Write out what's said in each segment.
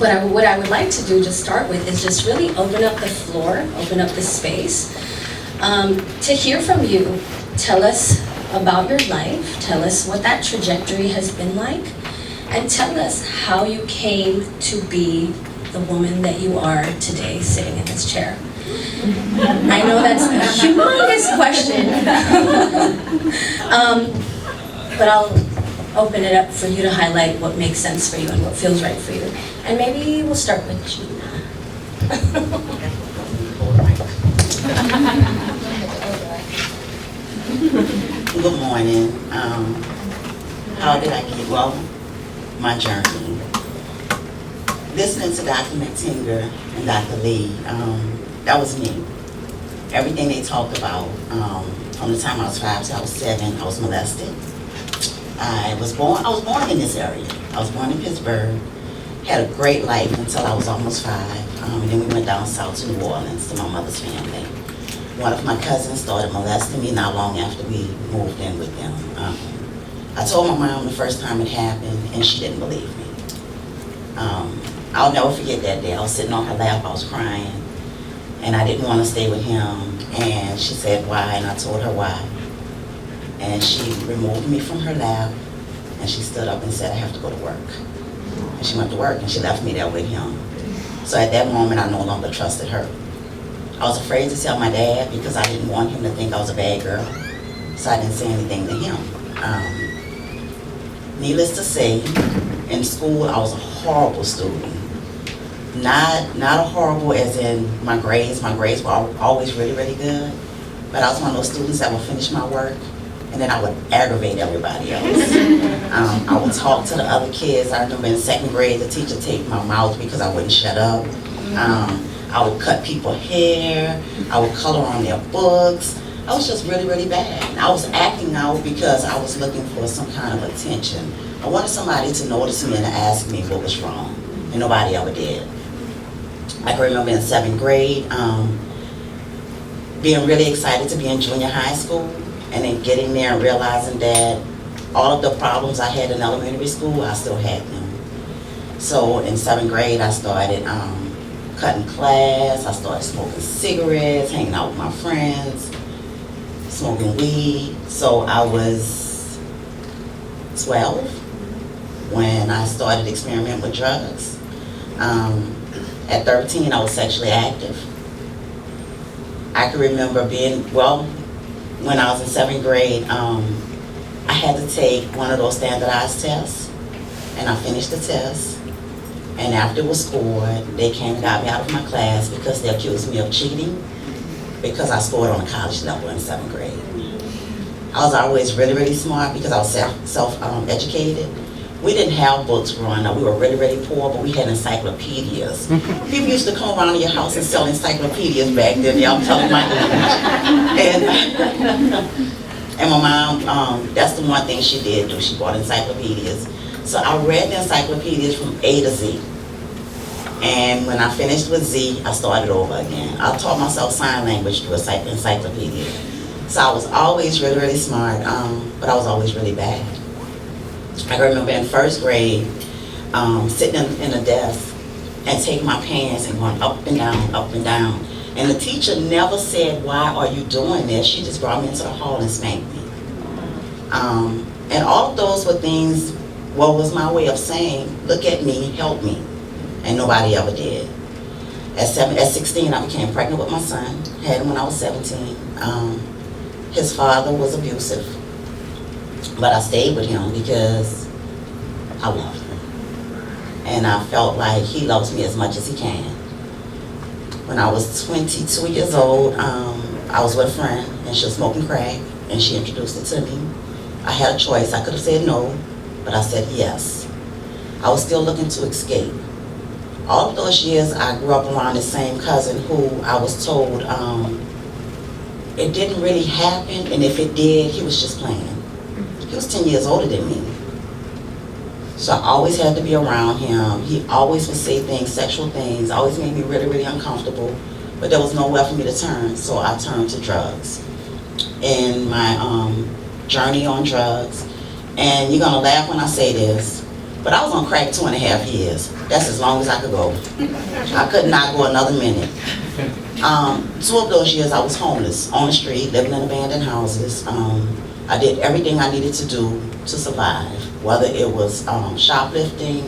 But what I would like to do to start with is just really open up the floor, open up the space, to hear from you. Tell us about your life, tell us what that trajectory has been like, and tell us how you came to be the woman that you are today sitting in this chair. I know that's a humongous question, but I'll open it up for you to highlight what makes sense for you and what feels right for you. And maybe we'll start with Gina. Good morning. How did I get, well, my journey. Listening to Dr. McTinger and Dr. Lee, that was me. Everything they talked about, from the time I was 5 to I was 7, I was molested. I was born in this area. I was born in Pittsburgh, had a great life until I was almost 5. And then we went down south to New Orleans to my mother's family. One of my cousins started molesting me not long after we moved in with them. I told my mom the first time it happened, and she didn't believe me. I'll never forget that day. I was sitting on her lap, I was crying, and I didn't want to stay with him. And she said, why? And I told her why. And she removed me from her lap, and she stood up and said, I have to go to work. And she went to work, and she left me there with him. So at that moment, I no longer trusted her. I was afraid to tell my dad because I didn't want him to think I was a bad girl, so I didn't say anything to him. Needless to say, in school, I was a horrible student. Not a horrible as in my grades. My grades were always really, really good. But I was one of those students that would finish my work, and then I would aggravate everybody else. I would talk to the other kids. I remember in 2nd grade, the teacher taped my mouth because I wouldn't shut up. I would cut people's hair. I would color on their books. I was just really, really bad. I was acting out because I was looking for some kind of attention. I wanted somebody to notice me and to ask me what was wrong, and nobody ever did. I can remember in 7th grade, being really excited to be in junior high school, and then getting there and realizing that all of the problems I had in elementary school, I still had them. So in 7th grade, I started cutting class, I started smoking cigarettes, hanging out with my friends, smoking weed. So I was 12 when I started experimenting with drugs. At 13, I was sexually active. I can remember when I was in 7th grade, I had to take one of those standardized tests, and I finished the test. And after it was scored, they came and got me out of my class because they accused me of cheating because I scored on a college level in 7th grade. I was always really, really smart because I was self-educated. We didn't have books growing up. We were really, really poor, but we had encyclopedias. People used to come around to your house and sell encyclopedias back then. Yeah, I'm telling my age. And my mom, that's the one thing she did do. She bought encyclopedias. So I read the encyclopedias from A to Z. And when I finished with Z, I started over again. I taught myself sign language through an encyclopedia. So I was always really, really smart, but I was always really bad. I remember in 1st grade, sitting in a desk and taking my pants and going up and down, up and down. And the teacher never said, why are you doing this? She just brought me into the hall and spanked me. And all of those were things, what was my way of saying, look at me, help me. And nobody ever did. At 16, I became pregnant with my son. Had him when I was 17. His father was abusive. But I stayed with him because I loved him. And I felt like he loves me as much as he can. When I was 22 years old, I was with a friend, and she was smoking crack, and she introduced it to me. I had a choice. I could have said no, but I said yes. I was still looking to escape. All of those years, I grew up around the same cousin who I was told it didn't really happen, and if it did, he was just playing. He was 10 years older than me. So I always had to be around him. He always would say things, sexual things, always made me really, really uncomfortable. But there was nowhere for me to turn, so I turned to drugs. In my journey on drugs, and you're gonna laugh when I say this, But I was on crack 2.5 years. That's as long as I could go. I could not go another minute. 2 of those years I was homeless, on the street, living in abandoned houses. I did everything I needed to do to survive, whether it was shoplifting,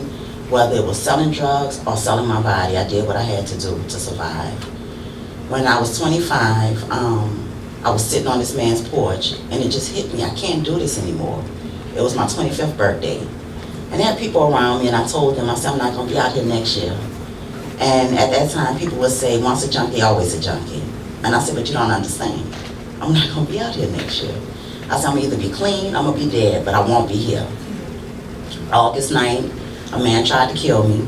whether it was selling drugs or selling my body. I did what I had to do to survive. When I was 25, I was sitting on this man's porch, and it just hit me. I can't do this anymore. It was my 25th birthday. And there had people around me, and I told them, I said, I'm not going to be out here next year. And at that time, people would say, once a junkie, always a junkie. And I said, but you don't understand. I'm not going to be out here next year. I said, I'm going to either be clean, I'm going to be dead, but I won't be here. August 9th, a man tried to kill me.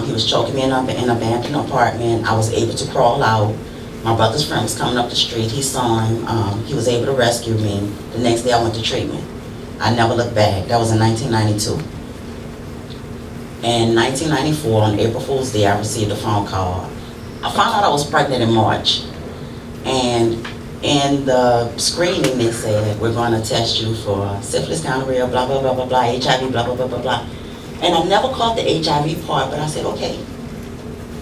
He was choking me in an abandoned apartment. I was able to crawl out. My brother's friend was coming up the street. He saw him. He was able to rescue me. The next day I went to treatment. I never looked back. That was in 1992. In 1994, on April Fool's Day, I received a phone call. I found out I was pregnant in March. And in the screening, they said, we're going to test you for syphilis, gonorrhea, blah, blah, blah, blah, blah, HIV, blah, blah, blah, blah, blah. And I never caught the HIV part, but I said, okay.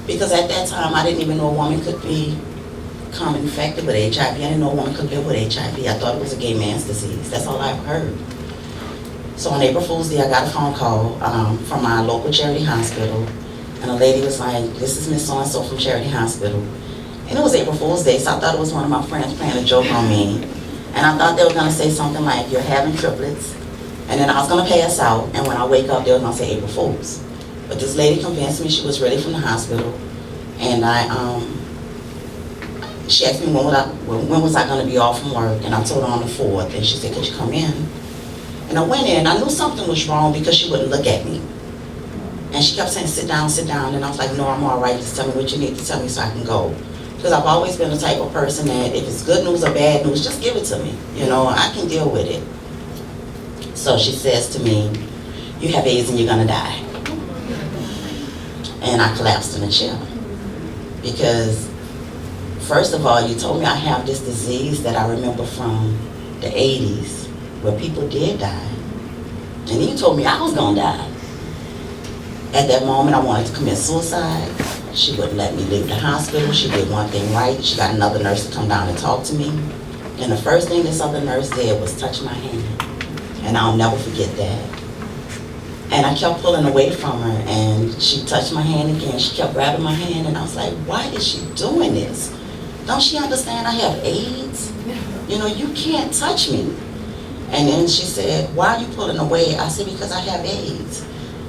Because at that time, I didn't even know a woman could become infected with HIV. I didn't know a woman could live with HIV. I thought it was a gay man's disease. That's all I've heard. So on April Fool's Day, I got a phone call from my local charity hospital. And a lady was like, this is Miss So-and-so from Charity Hospital. And it was April Fool's Day, so I thought it was one of my friends playing a joke on me. And I thought they were going to say something like, you're having triplets. And then I was going to pass out, and when I wake up, they were going to say April Fools. But this lady convinced me she was ready from the hospital. And she asked me when was I going to be off from work, and I told her on the 4th, and she said, could you come in? And I went in. I knew something was wrong because she wouldn't look at me. And she kept saying, sit down, and I was like, no, I'm all right. Just tell me what you need to tell me so I can go. Because I've always been the type of person that if it's good news or bad news, just give it to me. You know, I can deal with it. So she says to me, you have AIDS and you're gonna die. And I collapsed in a chair. Because, first of all, you told me I have this disease that I remember from the 80s, where people did die. And then you told me I was gonna die. At that moment, I wanted to commit suicide. She wouldn't let me leave the hospital. She did one thing right. She got another nurse to come down and talk to me. And the first thing this other nurse did was touch my hand. And I'll never forget that. And I kept pulling away from her, and she touched my hand again. She kept grabbing my hand, and I was like, why is she doing this? Don't she understand I have AIDS? You know, you can't touch me. And then she said, why are you pulling away? I said, because I have AIDS.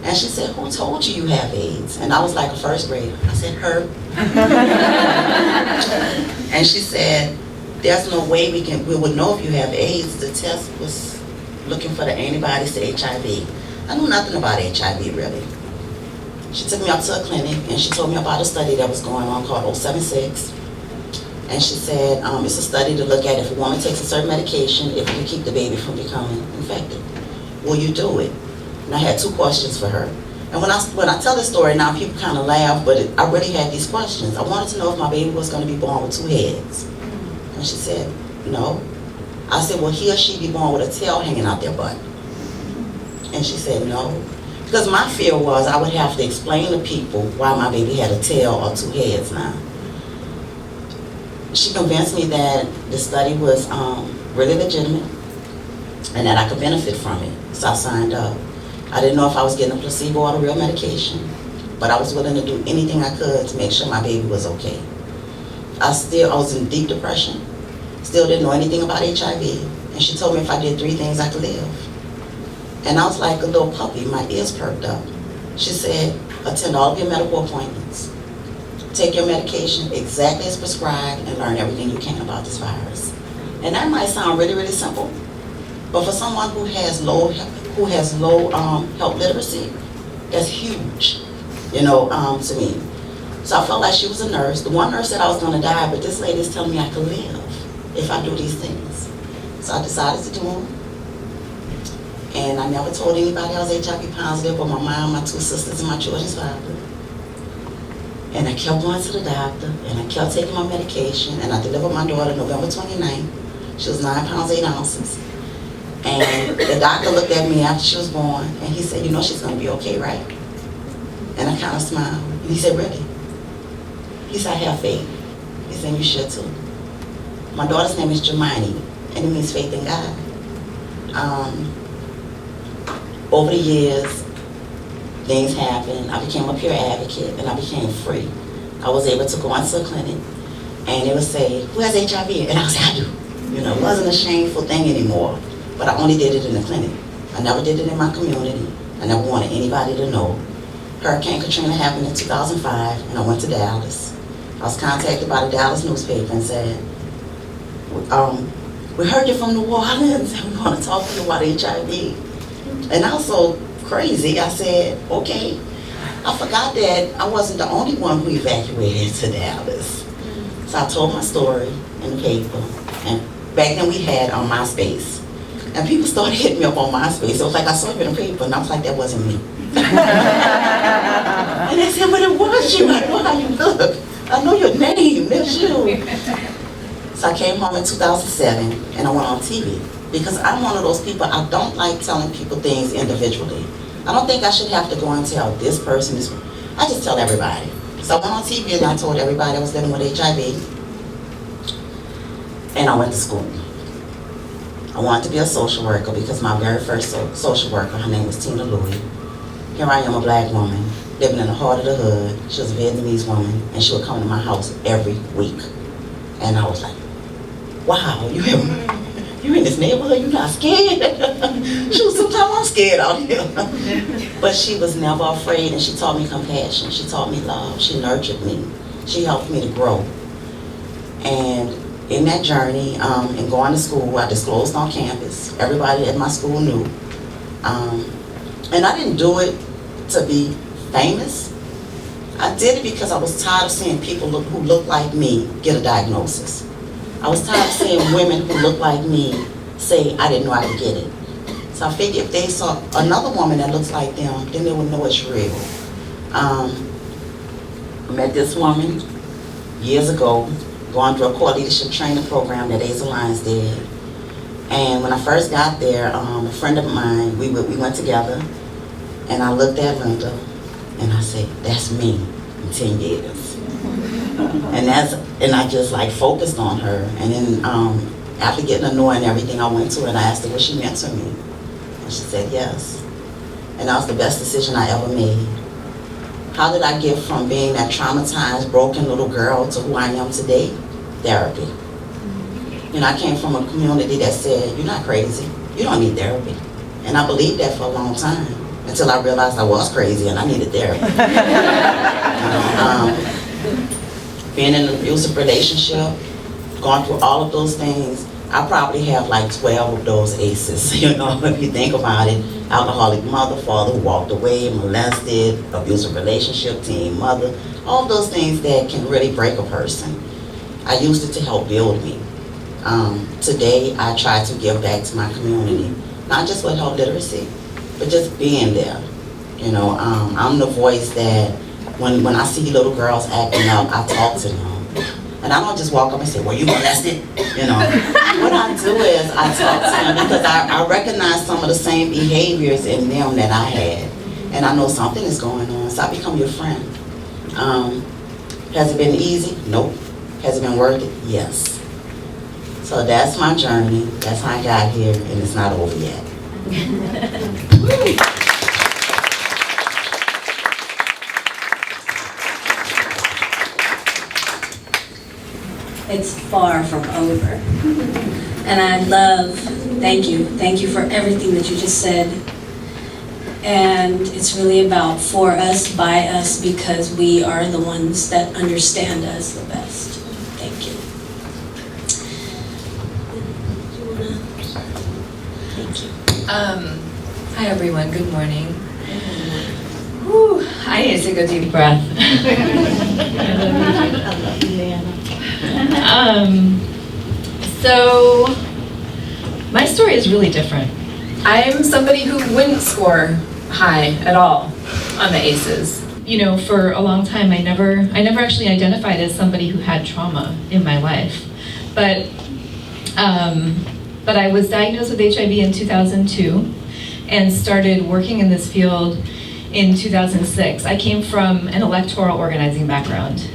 And she said, who told you you have AIDS? And I was like a first grader. I said, her. And she said, there's no way we would know if you have AIDS. The test was looking for the antibodies to HIV. I knew nothing about HIV, really. She took me up to a clinic, and she told me about a study that was going on called 076. And she said, it's a study to look at if a woman takes a certain medication, if you can keep the baby from becoming infected. Will you do it? And I had 2 questions for her. And when I tell this story now, people kind of laugh, but I really had these questions. I wanted to know if my baby was going to be born with 2 heads. And she said, no. I said, will he or she be born with a tail hanging out their butt? And she said, no. Because my fear was I would have to explain to people why my baby had a tail or 2 heads now. She convinced me that the study was really legitimate and that I could benefit from it. So I signed up. I didn't know if I was getting a placebo or the real medication, but I was willing to do anything I could to make sure my baby was okay. I was in deep depression, still didn't know anything about HIV, and she told me if I did 3 things I could live. And I was like a little puppy, my ears perked up. She said, attend all of your medical appointments, take your medication exactly as prescribed, and learn everything you can about this virus. And that might sound really, really simple, but for someone who has low health literacy, that's huge, to me. So I felt like she was a nurse. The one nurse said I was going to die, but this lady is telling me I could live if I do these things. So I decided to do them. And I never told anybody I was HIV positive, but my mom, my 2 sisters, and my children's father. And I kept going to the doctor, and I kept taking my medication, and I delivered my daughter November 29th. She was 9 pounds, 8 ounces. And the doctor looked at me after she was born, and he said, you know she's going to be okay, right? And I kind of smiled. And he said, really? He said, I have faith. He said, you should too. My daughter's name is Jemini, and it means faith in God. Over the years, things happened. I became a peer advocate, and I became free. I was able to go into a clinic, and they would say, who has HIV? And I would say, I do. You know, it wasn't a shameful thing anymore, but I only did it in the clinic. I never did it in my community. I never wanted anybody to know. Hurricane Katrina happened in 2005, and I went to Dallas. I was contacted by the Dallas newspaper and said, we heard you from New Orleans, and we want to talk to you about HIV. And I was so crazy, I said, okay. I forgot that I wasn't the only one who evacuated to Dallas. So I told my story in the paper, and back then we had on MySpace. And people started hitting me up on MySpace. It was like I saw it in the paper, and I was like, that wasn't me. And they said, but it was you. I know how you look. I know your name. That's you. So I came home in 2007, and I went on TV. Because I'm one of those people, I don't like telling people things individually. I don't think I should have to go and tell this person, this. I just tell everybody. So I went on TV and I told everybody I was living with HIV. And I went to school. I wanted to be a social worker because my very first social worker, her name was Tina Louie. Here I am, a black woman, living in the heart of the hood. She was a Vietnamese woman, and she would come to my house every week. And I was like, wow, you're in this neighborhood, you're not scared? Shoot, sometimes I'm scared out here. But she was never afraid, and she taught me compassion. She taught me love. She nurtured me. She helped me to grow. And in that journey, and going to school, I disclosed on campus. Everybody at my school knew. And I didn't do it to be famous. I did it because I was tired of seeing people who looked like me get a diagnosis. I was tired of seeing women who looked like me say, I didn't know I could get it. So I figured if they saw another woman that looks like them, then they would know it's real. I met this woman years ago, going through a core leadership training program that HIVEonline did. And when I first got there, a friend of mine, we went together, and I looked at Linda, and I said, that's me in 10 years. And I just like focused on her. And then after getting to know her and everything, I went to her and I asked her what she meant to me. And she said yes. And that was the best decision I ever made. How did I get from being that traumatized, broken little girl to who I am today? Therapy. You know, I came from a community that said, you're not crazy, you don't need therapy. And I believed that for a long time, until I realized I was crazy and I needed therapy. Being in an abusive relationship, going through all of those things, I probably have like 12 of those ACEs, you know, if you think about it. Alcoholic mother, father who walked away, molested, abusive relationship, teen mother, all those things that can really break a person. I used it to help build me. Today, I try to give back to my community, not just with health literacy, but just being there. You know, I'm the voice that when I see little girls acting up, I talk to them. And I don't just walk up and say, well, you molested? You know, what I do is I talk to them because I recognize some of the same behaviors in them that I had. And I know something is going on, so I become your friend. Has it been easy? Nope. Has it been worth it? Yes. So that's my journey. That's how I got here, and it's not over yet. It's far from over. And I love, thank you for everything that you just said. And it's really about for us, by us, because we are the ones that understand us the best. Thank you. Thank you. Hi everyone, good morning. Whew, I need to take a deep breath. So, my story is really different. I'm somebody who wouldn't score high at all on the ACEs. You know, for a long time, I never actually identified as somebody who had trauma in my life. But But I was diagnosed with HIV in 2002 and started working in this field in 2006. I came from an electoral organizing background.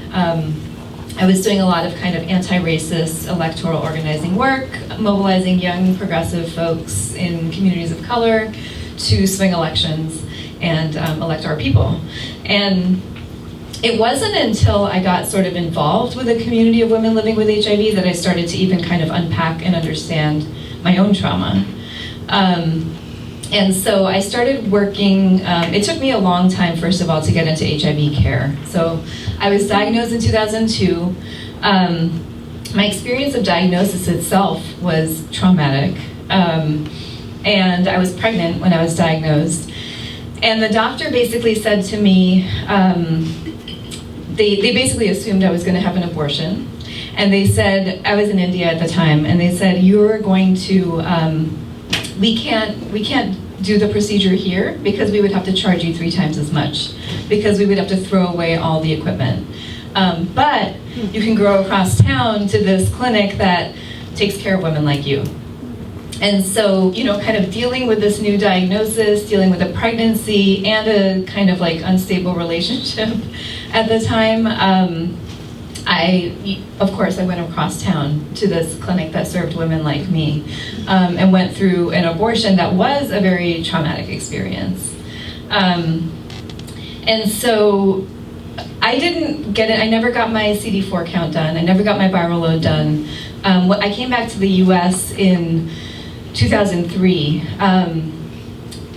I was doing a lot of kind of anti-racist electoral organizing work, mobilizing young progressive folks in communities of color to swing elections and elect our people. And it wasn't until I got sort of involved with a community of women living with HIV that I started to even kind of unpack and understand my own trauma. And so I started working, it took me a long time, first of all, to get into HIV care. So I was diagnosed in 2002. My experience of diagnosis itself was traumatic. And I was pregnant when I was diagnosed. And the doctor basically said to me, they basically assumed I was going to have an abortion. And they said, I was in India at the time, and they said, you're going to, we can't do the procedure here because we would have to charge you 3 times as much, because we would have to throw away all the equipment. But you can go across town to this clinic that takes care of women like you. And so, you know, kind of dealing with this new diagnosis, dealing with a pregnancy and a kind of like unstable relationship at the time, of course, I went across town to this clinic that served women like me, and went through an abortion that was a very traumatic experience. And so I didn't get it. I never got my CD4 count done. I never got my viral load done. I came back to the US in 2003,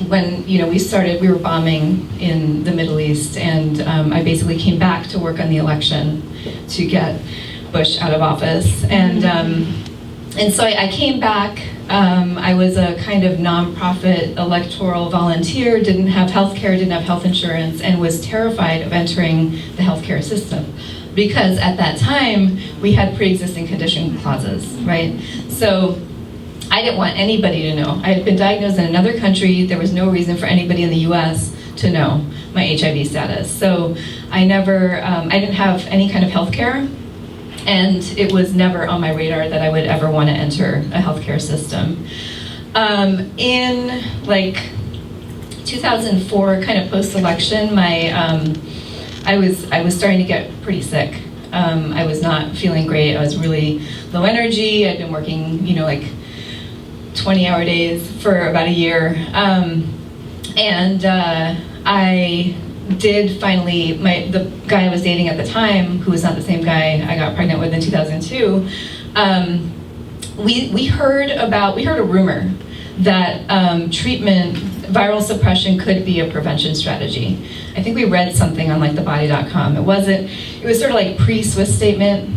when we were bombing in the Middle East, and I basically came back to work on the election to get Bush out of office. And so I came back. I was a kind of nonprofit electoral volunteer, didn't have health care, didn't have health insurance, and was terrified of entering the healthcare system. Because at that time, we had pre-existing condition clauses, right? So I didn't want anybody to know. I had been diagnosed in another country. There was no reason for anybody in the US to know my HIV status. So I didn't have any kind of health care, and it was never on my radar that I would ever want to enter a healthcare system. In like 2004, kind of post-election, I was starting to get pretty sick. I was not feeling great. I was really low energy. I'd been working, like 20-hour days for about a year. I did finally, the guy I was dating at the time, who was not the same guy I got pregnant with in 2002, we heard a rumor that viral suppression could be a prevention strategy. I think we read something on like thebody.com. It was sort of like pre-Swiss statement,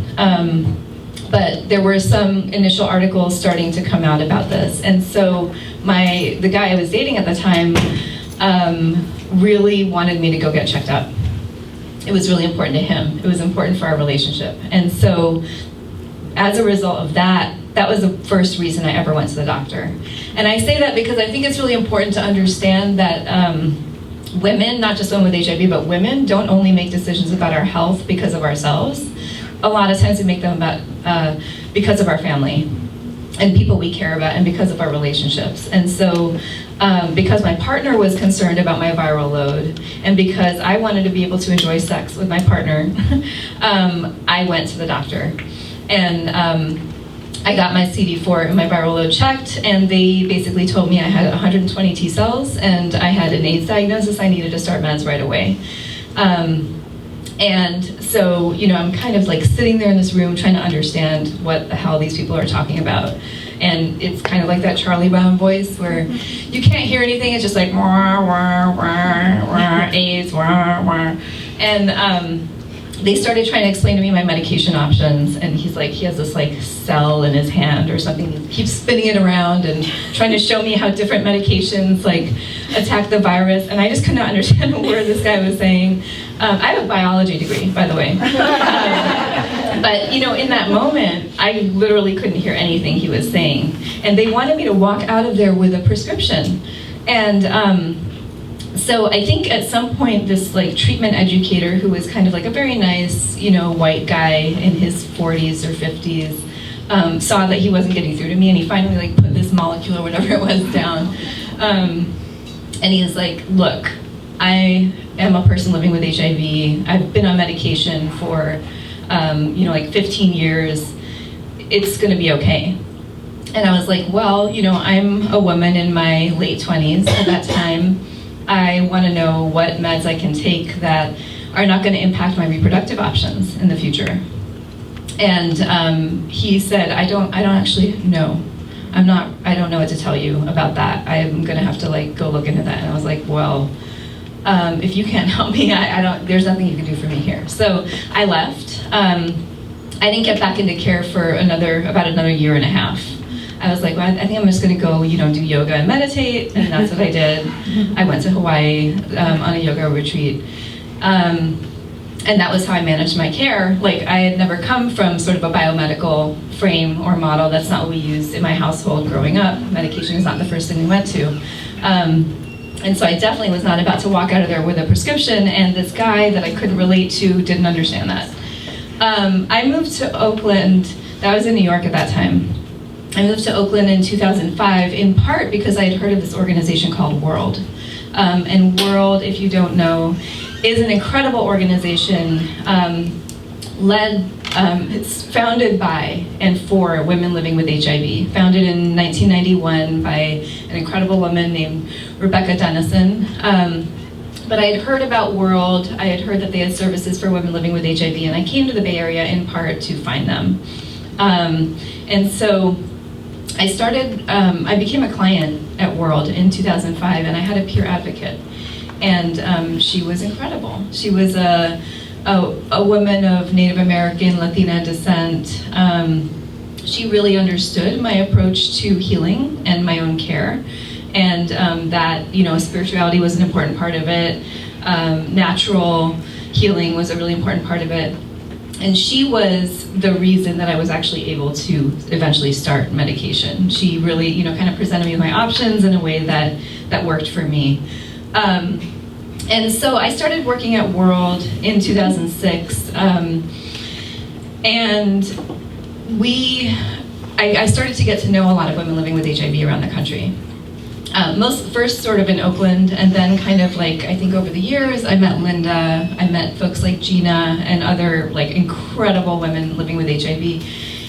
but there were some initial articles starting to come out about this. And so the guy I was dating at the time really wanted me to go get checked up. It was really important to him. It was important for our relationship. And so as a result of that was the first reason I ever went to the doctor. And I say that because I think it's really important to understand that women, not just women with HIV, but women don't only make decisions about our health because of ourselves. A lot of times we make them because of our family and people we care about, and because of our relationships. And so because my partner was concerned about my viral load, and because I wanted to be able to enjoy sex with my partner, I went to the doctor. And I got my CD4 and my viral load checked, and they basically told me I had 120 T cells and I had an AIDS diagnosis. I needed to start meds right away. And so, I'm kind of like sitting there in this room trying to understand what the hell these people are talking about. And it's kind of like that Charlie Brown voice where you can't hear anything. It's just like, wah, wah, wah, wah, AIDS, wah, wah. And they started trying to explain to me my medication options. And he has this like cell in his hand or something. He keeps spinning it around and trying to show me how different medications like attack the virus. And I just could not understand a word this guy was saying. I have a biology degree, by the way. But, in that moment, I literally couldn't hear anything he was saying. And they wanted me to walk out of there with a prescription. And so I think at some point, this like treatment educator, who was kind of like a very nice, white guy in his 40s or 50s, saw that he wasn't getting through to me, and he finally like put this molecule or whatever it was down. And he was like, look, I am a person living with HIV. I've been on medication for, like 15 years. It's gonna be okay. And I was like, well, I'm a woman in my late 20s at that time. I wanna know what meds I can take that are not gonna impact my reproductive options in the future. And he said, I don't actually know. I don't know what to tell you about that. I'm gonna have to like go look into that. And I was like, well, if you can't help me, there's nothing you can do for me here. So I left. I didn't get back into care for about another year and a half. I was like, well, I think I'm just gonna go, do yoga and meditate, and that's what I did. I went to Hawaii on a yoga retreat. And that was how I managed my care. Like, I had never come from sort of a biomedical frame or model. That's not what we used in my household growing up. Medication is not the first thing we went to. And so I definitely was not about to walk out of there with a prescription, and this guy that I couldn't relate to didn't understand that. I moved to Oakland. I was in New York at that time. I moved to Oakland in 2005, in part because I had heard of this organization called World. And World, if you don't know, is an incredible organization it's founded by and for women living with HIV. Founded in 1991 by an incredible woman named Rebecca Dennison. But I had heard about World. I had heard that they had services for women living with HIV, and I came to the Bay Area in part to find them. And so I became a client at World in 2005, and I had a peer advocate. And she was incredible. She was a woman of Native American, Latina descent. She really understood my approach to healing and my own care, and that spirituality was an important part of it. Natural healing was a really important part of it. And she was the reason that I was actually able to eventually start medication. She really, kind of presented me with my options in a way that worked for me. And so I started working at World in 2006, and I started to get to know a lot of women living with HIV around the country. First sort of in Oakland, and then kind of like, I think over the years, I met Linda, I met folks like Gina and other like incredible women living with HIV,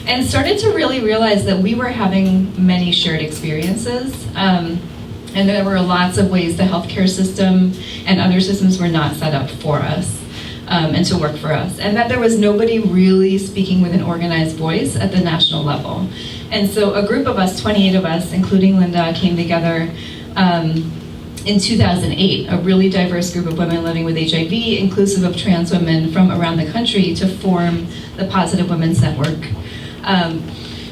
and started to really realize that we were having many shared experiences. And there were lots of ways the healthcare system and other systems were not set up for us and to work for us. And that there was nobody really speaking with an organized voice at the national level. And so a group of us, 28 of us, including Linda, came together in 2008, a really diverse group of women living with HIV, inclusive of trans women from around the country, to form the Positive Women's Network,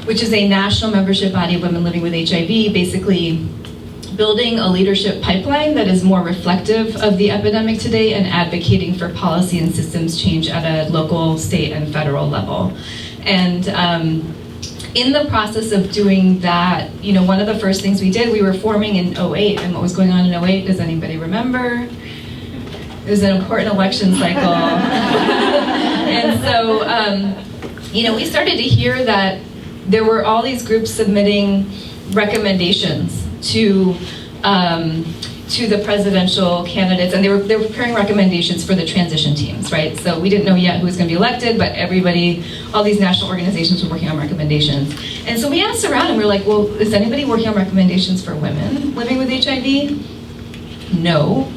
which is a national membership body of women living with HIV, basically building a leadership pipeline that is more reflective of the epidemic today and advocating for policy and systems change at a local, state, and federal level. And in the process of doing that, one of the first things we did, we were forming in 2008, and what was going on in 2008, does anybody remember? It was an important election cycle. And so, we started to hear that there were all these groups submitting recommendations to the presidential candidates, and they were preparing recommendations for the transition teams, right? So we didn't know yet who was going to be elected, but all these national organizations were working on recommendations. And so we asked around, and we were like, well, is anybody working on recommendations for women living with HIV? No.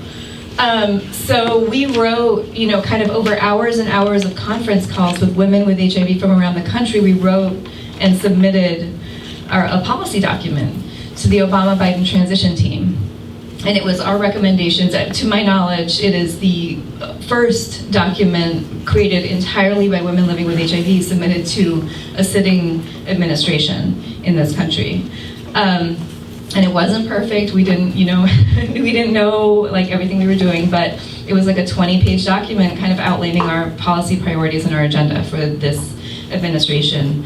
So we wrote, kind of over hours and hours of conference calls with women with HIV from around the country. We wrote and submitted a policy document to the Obama-Biden transition team. And it was our recommendations. To my knowledge, it is the first document created entirely by women living with HIV, submitted to a sitting administration in this country. And it wasn't perfect. We didn't, we didn't know like everything we were doing, but it was like a 20-page document kind of outlining our policy priorities and our agenda for this administration.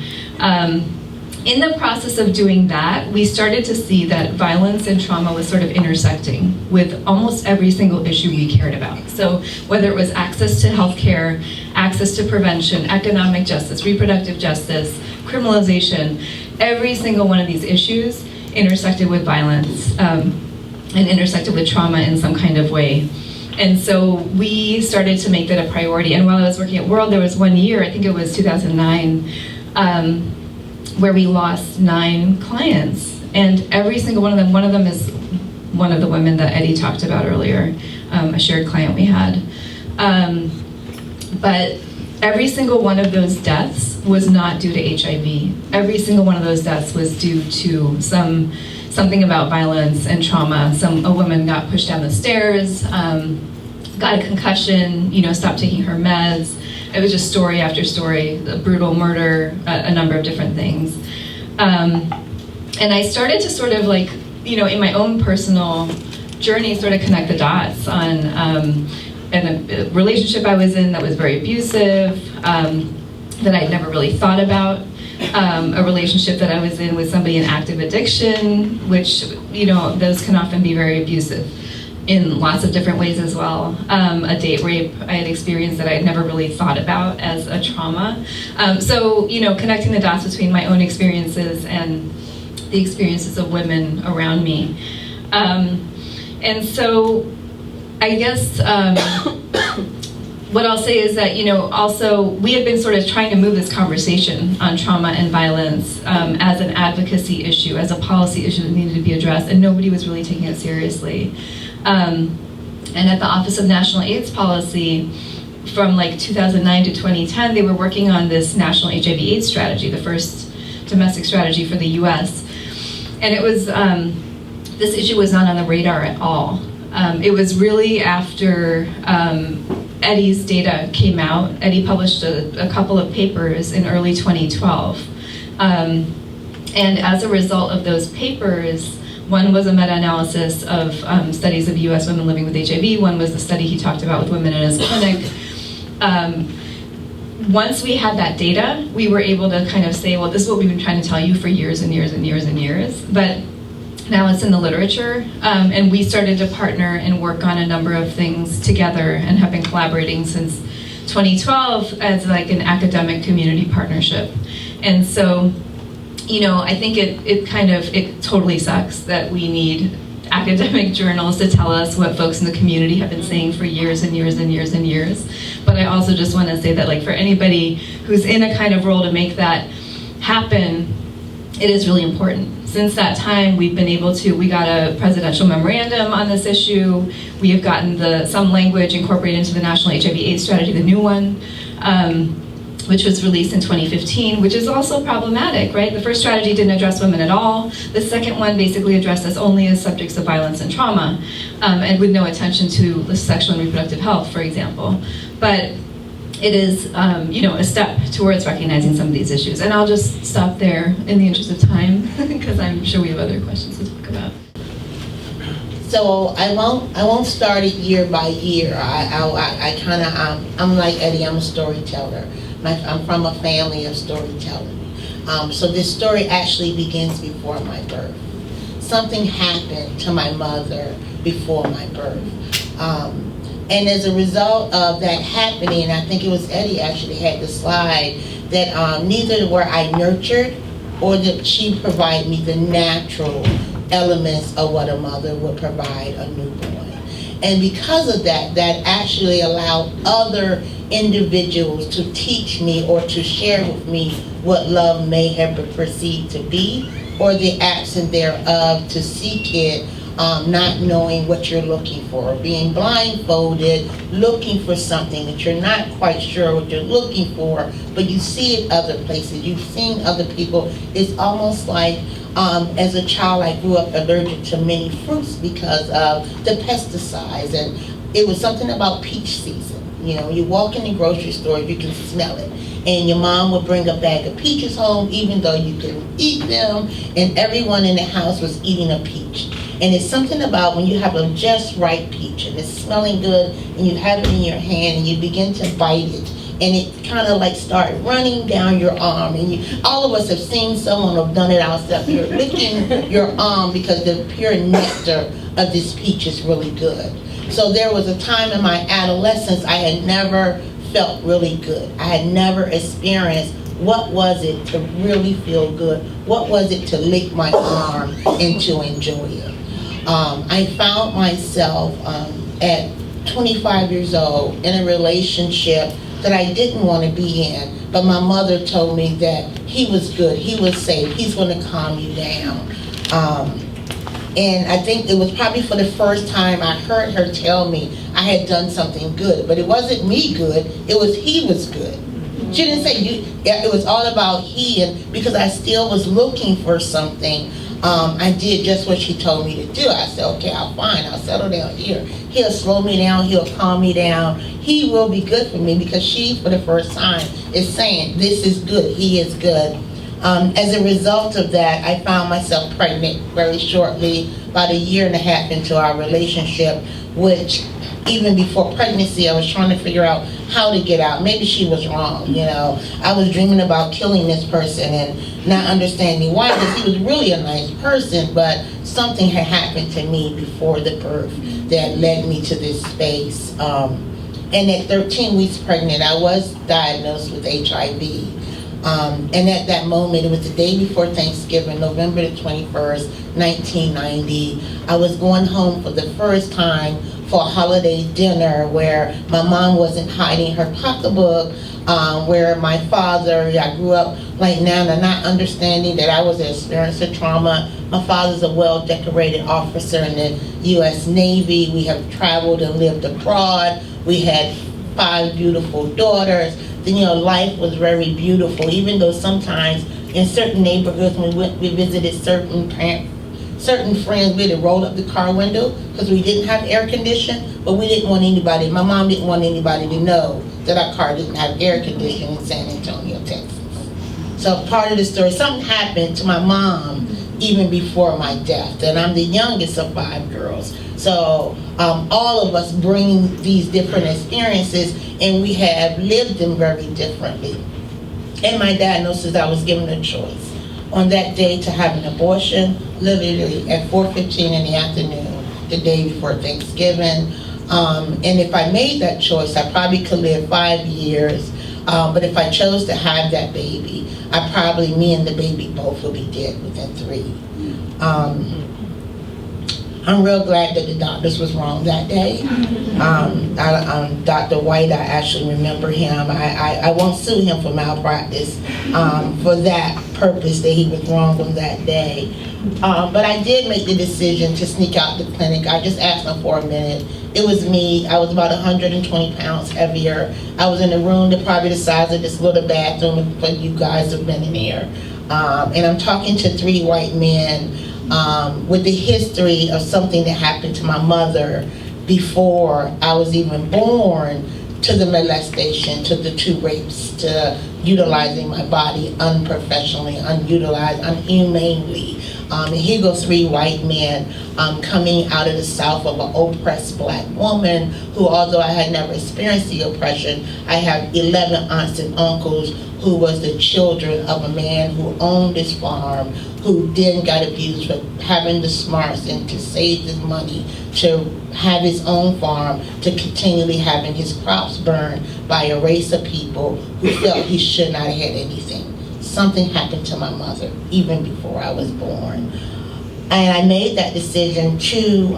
In the process of doing that, we started to see that violence and trauma was sort of intersecting with almost every single issue we cared about. So whether it was access to healthcare, access to prevention, economic justice, reproductive justice, criminalization, every single one of these issues intersected with violence and intersected with trauma in some kind of way. And so we started to make that a priority. And while I was working at World, there was one year, I think it was 2009, where we lost 9 clients. And every single one of them is one of the women that Eddie talked about earlier, a shared client we had. But every single one of those deaths was not due to HIV. Every single one of those deaths was due to something about violence and trauma. A woman got pushed down the stairs, got a concussion, stopped taking her meds. It was just story after story, a brutal murder, a number of different things. And I started to sort of in my own personal journey, sort of connect the dots on a relationship I was in that was very abusive, that I'd never really thought about. A relationship that I was in with somebody in active addiction, which, those can often be very abusive in lots of different ways as well. A date rape I had experienced that I had never really thought about as a trauma. So, connecting the dots between my own experiences and the experiences of women around me. And so, I guess, what I'll say is that, also we had been sort of trying to move this conversation on trauma and violence as an advocacy issue, as a policy issue that needed to be addressed, and nobody was really taking it seriously. And at the Office of National AIDS Policy, from 2009 to 2010, they were working on this national HIV/AIDS strategy, the first domestic strategy for the U.S. And it was, this issue was not on the radar at all. It was really after Eddie's data came out. Eddie published a couple of papers in early 2012. And as a result of those papers, one was a meta-analysis of studies of US women living with HIV. One was the study he talked about with women in his clinic. Once we had that data, we were able to kind of say, well, this is what we've been trying to tell you for years and years and years and years. But now it's in the literature, and we started to partner and work on a number of things together and have been collaborating since 2012 as an academic community partnership. And so, I think it totally sucks that we need academic journals to tell us what folks in the community have been saying for years and years and years and years. But I also just want to say that for anybody who's in a kind of role to make that happen, it is really important. Since that time, we've been able to, we got a presidential memorandum on this issue. We have gotten some language incorporated into the National HIV/AIDS Strategy, the new one, which was released in 2015, which is also problematic, right? The first strategy didn't address women at all. The second one basically addressed us only as subjects of violence and trauma, and with no attention to the sexual and reproductive health, for example. But it is, a step towards recognizing some of these issues. And I'll just stop there in the interest of time, because I'm sure we have other questions to talk about. So I won't start it year by year. I kind of, I'm like Eddie, I'm a storyteller. I'm from a family of storytelling. So this story actually begins before my birth. Something happened to my mother before my birth. And as a result of that happening, I think it was Eddie actually had the slide, that neither were I nurtured or that she provided me the natural elements of what a mother would provide a newborn. And because of that, that actually allowed other individuals to teach me or to share with me what love may have been perceived to be, or the absence thereof, to seek it, not knowing what you're looking for, being blindfolded, looking for something that you're not quite sure what you're looking for, but you see it other places, you've seen other people. It's almost like, as a child, I grew up allergic to many fruits because of the pesticides, and it was something about peach season. You walk in the grocery store, you can smell it. And your mom would bring a bag of peaches home, even though you couldn't eat them, and everyone in the house was eating a peach. And it's something about when you have a just right peach, and it's smelling good, and you have it in your hand, and you begin to bite it, and it kind of start running down your arm. And all of us have seen someone who've done it ourselves. You're licking your arm because the pure nectar of this peach is really good. So there was a time in my adolescence I had never felt really good. I had never experienced what was it to really feel good? What was it to lick my arm and to enjoy it? I found myself at 25 years old in a relationship that I didn't want to be in, but my mother told me that he was good, he was safe, he's going to calm you down. And I think it was probably for the first time I heard her tell me I had done something good, but it wasn't me good, it was he was good. She didn't say you, it was all about he, and because I still was looking for something, I did just what she told me to do. I said, okay, I'll settle down here. He'll slow me down, he'll calm me down. He will be good for me, because she, for the first time, is saying, this is good, he is good. As a result of that, I found myself pregnant very shortly, about 1.5 years into our relationship, which even before pregnancy, I was trying to figure out how to get out. Maybe she was wrong, you know. I was dreaming about killing this person and not understanding why, because he was really a nice person, but something had happened to me before the birth that led me to this space. And at 13 weeks pregnant, I was diagnosed with HIV. And at that moment, it was the day before Thanksgiving, November the 21st, 1990. I was going home for the first time for a holiday dinner where my mom wasn't hiding her pocketbook, where my father, I grew up like Nana, not understanding that I was experiencing trauma. My father's a well-decorated officer in the U.S. Navy. We have traveled and lived abroad. We had 5 beautiful daughters. You know, life was very beautiful, even though sometimes in certain neighborhoods when we visited certain friends, we'd roll up the car window because we didn't have air conditioning, but we didn't want anybody, my mom didn't want anybody to know that our car didn't have air conditioning in San Antonio, Texas. So part of the story, something happened to my mom even before my death, and I'm the youngest of 5 girls. So all of us bring these different experiences, and we have lived them very differently. In my diagnosis, I was given a choice on that day to have an abortion, literally at 4:15 in the afternoon, the day before Thanksgiving. And if I made that choice, I probably could live 5 years. But if I chose to have that baby, me and the baby both would be dead within 3. I'm real glad that the doctors was wrong that day. Dr. White, I actually remember him. I won't sue him for malpractice for that purpose, that he was wrong on that day. But I did make the decision to sneak out the clinic. I just asked him for a minute. It was me. I was about 120 pounds heavier. I was in a room that probably the size of this little bathroom, but you guys have been in here. And I'm talking to 3 white men with the history of something that happened to my mother before I was even born, to the molestation, to the 2 rapes, to utilizing my body unprofessionally, unutilized, unhumanely. And here goes 3 white men coming out of the South of an oppressed black woman who, although I had never experienced the oppression, I have 11 aunts and uncles who was the children of a man who owned this farm, who then got abused for having the smarts and to save his money to have his own farm, to continually having his crops burned by a race of people who felt he should not have had anything. Something happened to my mother even before I was born. And I made that decision to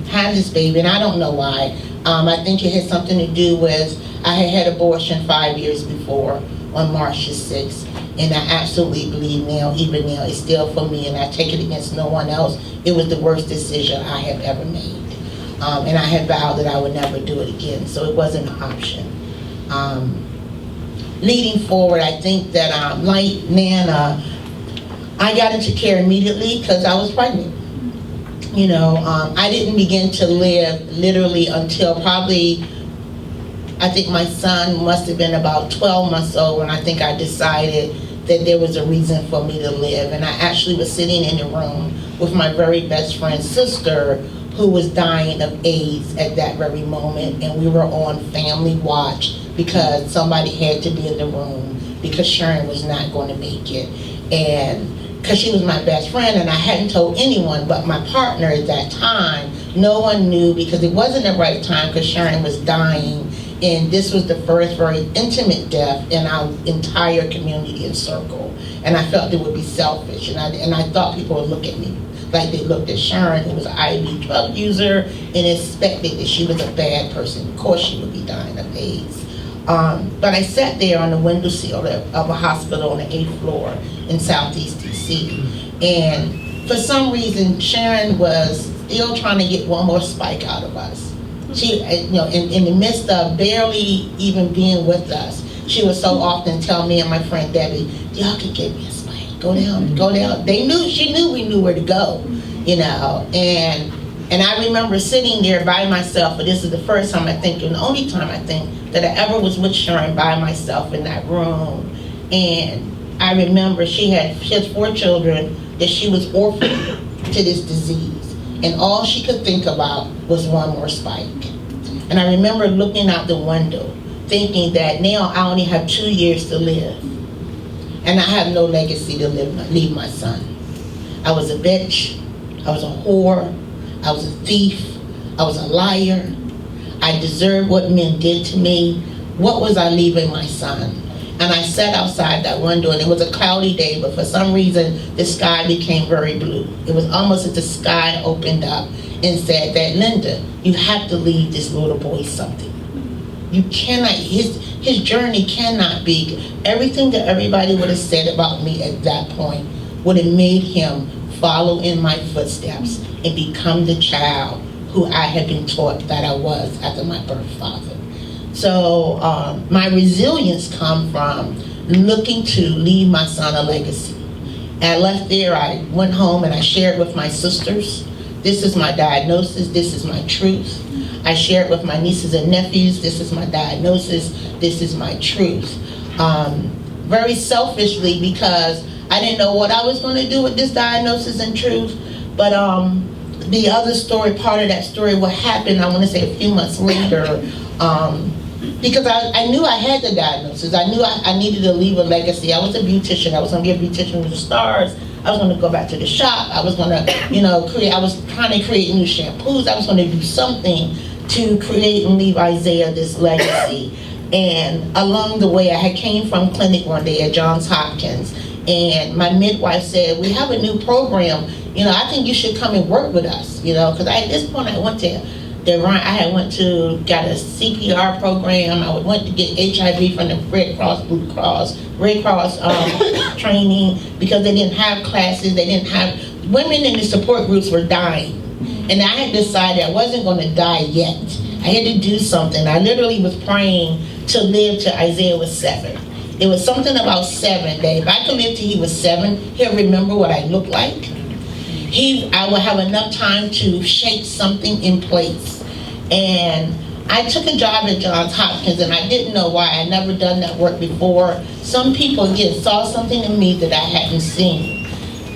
have this baby, and I don't know why. I think it had something to do with, I had abortion 5 years before on March the 6th. And I absolutely believe now, even now, it's still for me, and I take it against no one else. It was the worst decision I have ever made. And I had vowed that I would never do it again, so it wasn't an option. Leading forward, I think that, like Nana, I got into care immediately because I was pregnant. You know, I didn't begin to live literally until probably, I think my son must have been about 12 months old when I think I decided that there was a reason for me to live. And I actually was sitting in the room with my very best friend's sister who was dying of AIDS at that very moment, and we were on family watch because somebody had to be in the room because Sharon was not going to make it. And because she was my best friend, and I hadn't told anyone but my partner at that time. No one knew because it wasn't the right time because Sharon was dying. And this was the first very intimate death in our entire community and circle. And I felt it would be selfish. And I thought people would look at me like they looked at Sharon, who was an IV drug user, and expected that she was a bad person. Of course she would be dying of AIDS. But I sat there on the windowsill of a hospital on the 8th floor in Southeast DC. And for some reason, Sharon was still trying to get one more spike out of us. She, in the midst of barely even being with us, she would so often tell me and my friend Debbie, y'all can give me a spike. Go down, go down. She knew we knew where to go, And I remember sitting there by myself, but this is the first time I think, and the only time I think, that I ever was with Sharon by myself in that room. And I remember she has 4 children, that she was orphaned to this disease. And all she could think about was one more spike. And I remember looking out the window, thinking that now I only have 2 years to live. And I have no legacy to leave my son. I was a bitch, I was a whore, I was a thief, I was a liar. I deserved what men did to me. What was I leaving my son? And I sat outside that window, and it was a cloudy day, but for some reason, the sky became very blue. It was almost as the sky opened up and said that, Linda, you have to leave this little boy something. You cannot, his journey cannot be, everything that everybody would have said about me at that point would have made him follow in my footsteps and become the child who I had been taught that I was after my birth father. So my resilience comes from looking to leave my son a legacy. And I left there, I went home and I shared with my sisters, this is my diagnosis, this is my truth. I shared with my nieces and nephews, this is my diagnosis, this is my truth. Very selfishly, because I didn't know what I was going to do with this diagnosis and truth, but the other story, part of that story, what happened, I want to say a few months later, because I knew I had the diagnosis. I knew I needed to leave a legacy. I was a beautician. I was going to be a beautician with the stars. I was going to go back to the shop. I was going to, I was trying to create new shampoos. I was going to do something to create and leave Isaiah this legacy. And along the way, I had came from clinic one day at Johns Hopkins, and my midwife said, we have a new program. I think you should come and work with us, because at this point I went to got a CPR program. I went to get HIV from the Red Cross, Blue Cross, Red Cross training, because they didn't have classes. They didn't have, women in the support groups were dying. And I had decided I wasn't going to die yet. I had to do something. I literally was praying to live till Isaiah was 7. It was something about 7 that if I could live till he was 7, he'll remember what I looked like. I would have enough time to shape something in place. And I took a job at Johns Hopkins, and I didn't know why. I'd never done that work before. Some people, again, saw something in me that I hadn't seen.